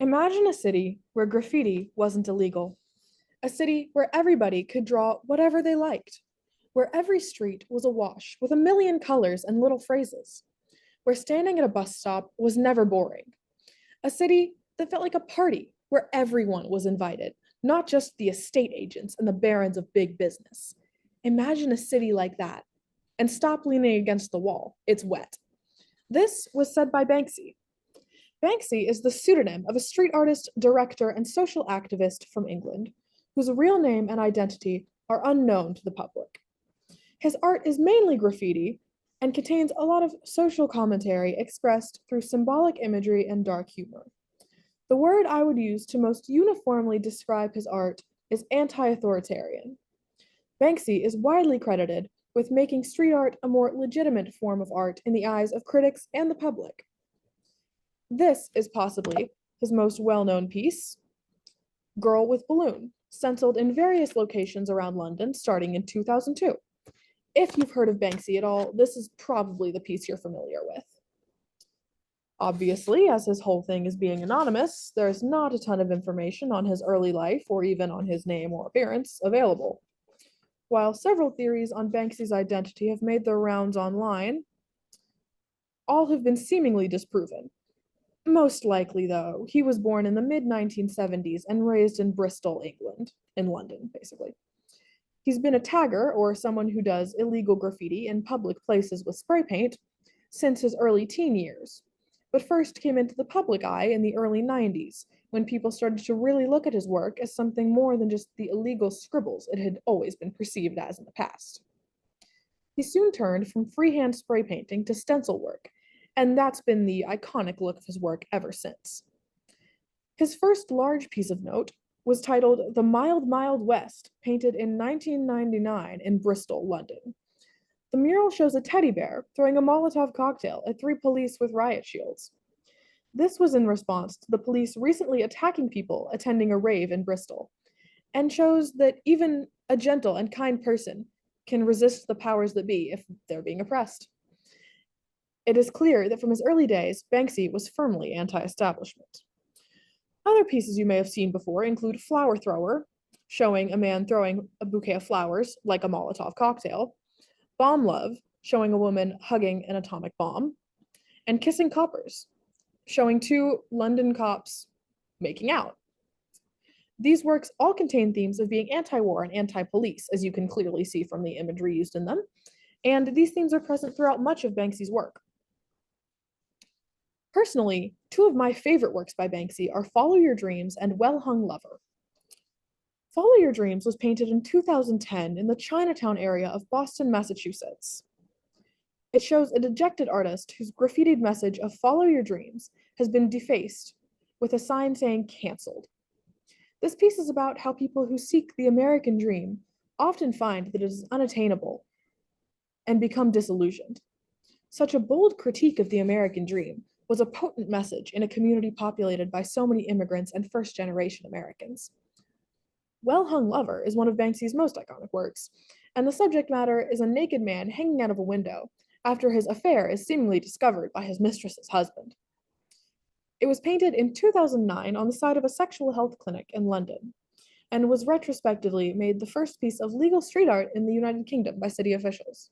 Imagine a city where graffiti wasn't illegal, a city where everybody could draw whatever they liked, where every street was awash with a million colors and little phrases, where standing at a bus stop was never boring, a city that felt like a party where everyone was invited, not just the estate agents and the barons of big business. Imagine a city like that and stop leaning against the wall. It's wet. This was said by Banksy. Banksy is the pseudonym of a street artist, director, and social activist from England, whose real name and identity are unknown to the public. His art is mainly graffiti and contains a lot of social commentary expressed through symbolic imagery and dark humor. The word I would use to most uniformly describe his art is anti-authoritarian. Banksy is widely credited with making street art a more legitimate form of art in the eyes of critics and the public. This is possibly his most well-known piece, Girl with Balloon, stenciled in various locations around London starting in 2002. If you've heard of Banksy at all, this is probably the piece you're familiar with. Obviously, as his whole thing is being anonymous, there's not a ton of information on his early life or even on his name or appearance available. While several theories on Banksy's identity have made their rounds online, all have been seemingly disproven. Most likely, though, he was born in the mid-1970s and raised in Bristol, England, in London, basically. He's been a tagger, or someone who does illegal graffiti in public places with spray paint, since his early teen years, but first came into the public eye in the early 90s, when people started to really look at his work as something more than just the illegal scribbles it had always been perceived as in the past. He soon turned from freehand spray painting to stencil work, and that's been the iconic look of his work ever since. His first large piece of note was titled The Mild Mild West, painted in 1999 in Bristol, London. The mural shows a teddy bear throwing a Molotov cocktail at three police with riot shields. This was in response to the police recently attacking people attending a rave in Bristol, and shows that even a gentle and kind person can resist the powers that be if they're being oppressed. It is clear that from his early days, Banksy was firmly anti-establishment. Other pieces you may have seen before include Flower Thrower, showing a man throwing a bouquet of flowers like a Molotov cocktail, Bomb Love, showing a woman hugging an atomic bomb, and Kissing Coppers, showing two London cops making out. These works all contain themes of being anti-war and anti-police, as you can clearly see from the imagery used in them, and these themes are present throughout much of Banksy's work. Personally, two of my favorite works by Banksy are Follow Your Dreams and Well Hung Lover. Follow Your Dreams was painted in 2010 in the Chinatown area of Boston, Massachusetts. It shows a dejected artist whose graffitied message of Follow Your Dreams has been defaced with a sign saying canceled. This piece is about how people who seek the American dream often find that it is unattainable and become disillusioned. Such a bold critique of the American dream was a potent message in a community populated by so many immigrants and first-generation Americans. Well Hung Lover is one of Banksy's most iconic works, and the subject matter is a naked man hanging out of a window after his affair is seemingly discovered by his mistress's husband. It was painted in 2009 on the side of a sexual health clinic in London, and was retrospectively made the first piece of legal street art in the United Kingdom by city officials.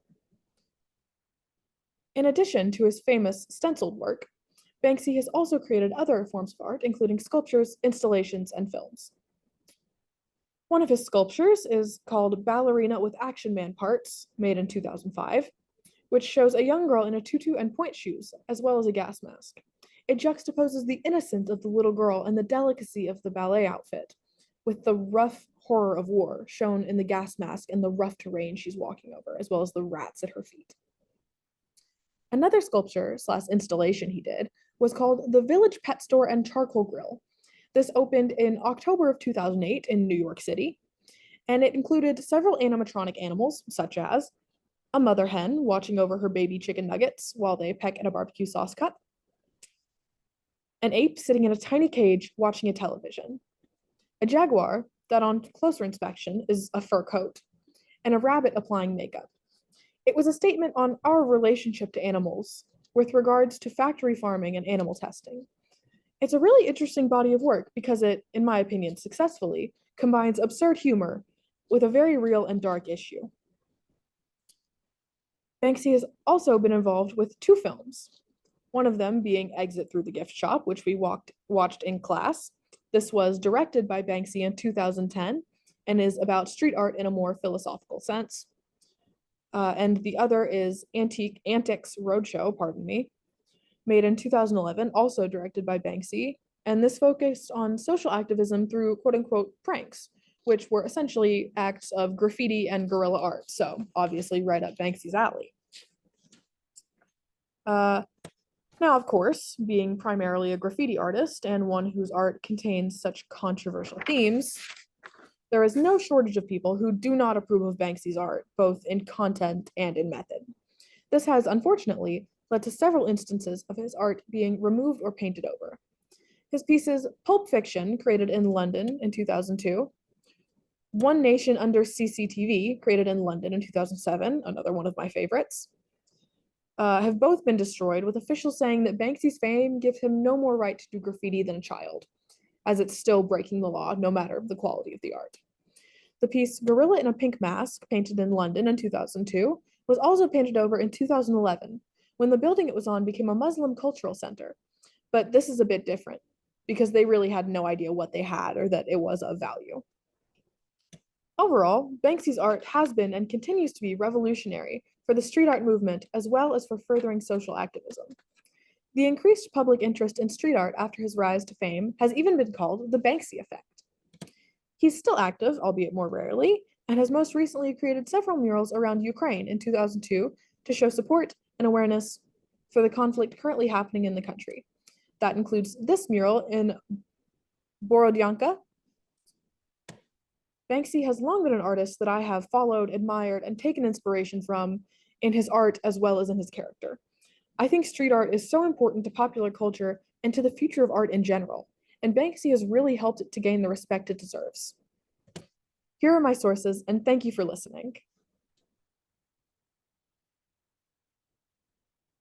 In addition to his famous stenciled work, Banksy has also created other forms of art, including sculptures, installations, and films. One of his sculptures is called Ballerina with Action Man Parts, made in 2005, which shows a young girl in a tutu and pointe shoes, as well as a gas mask. It juxtaposes the innocence of the little girl and the delicacy of the ballet outfit, with the rough horror of war shown in the gas mask and the rough terrain she's walking over, as well as the rats at her feet. Another sculpture/installation he did was called The Village Pet Store and Charcoal Grill. This opened in October of 2008 in New York City, and it included several animatronic animals, such as a mother hen watching over her baby chicken nuggets while they peck at a barbecue sauce cup, an ape sitting in a tiny cage watching a television, a jaguar that on closer inspection is a fur coat, and a rabbit applying makeup. It was a statement on our relationship to animals with regards to factory farming and animal testing. It's a really interesting body of work because it, in my opinion, successfully combines absurd humor with a very real and dark issue. Banksy has also been involved with two films, one of them being Exit Through the Gift Shop, which we watched in class. This was directed by Banksy in 2010 and is about street art in a more philosophical sense. And the other is Antics Roadshow, pardon me, made in 2011, also directed by Banksy. And this focused on social activism through quote unquote pranks, which were essentially acts of graffiti and guerrilla art. So obviously right up Banksy's alley. Now, of course, being primarily a graffiti artist and one whose art contains such controversial themes, there is no shortage of people who do not approve of Banksy's art, both in content and in method. This has, unfortunately, led to several instances of his art being removed or painted over. His pieces Pulp Fiction, created in London in 2002, One Nation Under CCTV, created in London in 2007, another one of my favorites, have both been destroyed, with officials saying that Banksy's fame gives him no more right to do graffiti than a child, as it's still breaking the law, no matter the quality of the art. The piece Gorilla in a Pink Mask, painted in London in 2002, was also painted over in 2011, when the building it was on became a Muslim cultural center. But this is a bit different, because they really had no idea what they had or that it was of value. Overall, Banksy's art has been and continues to be revolutionary for the street art movement as well as for furthering social activism. The increased public interest in street art after his rise to fame has even been called the Banksy effect. He's still active, albeit more rarely, and has most recently created several murals around Ukraine in 2002 to show support and awareness for the conflict currently happening in the country. That includes this mural in Borodyanka. Banksy has long been an artist that I have followed, admired, and taken inspiration from in his art as well as in his character. I think street art is so important to popular culture and to the future of art in general, and Banksy has really helped it to gain the respect it deserves. Here are my sources, and thank you for listening.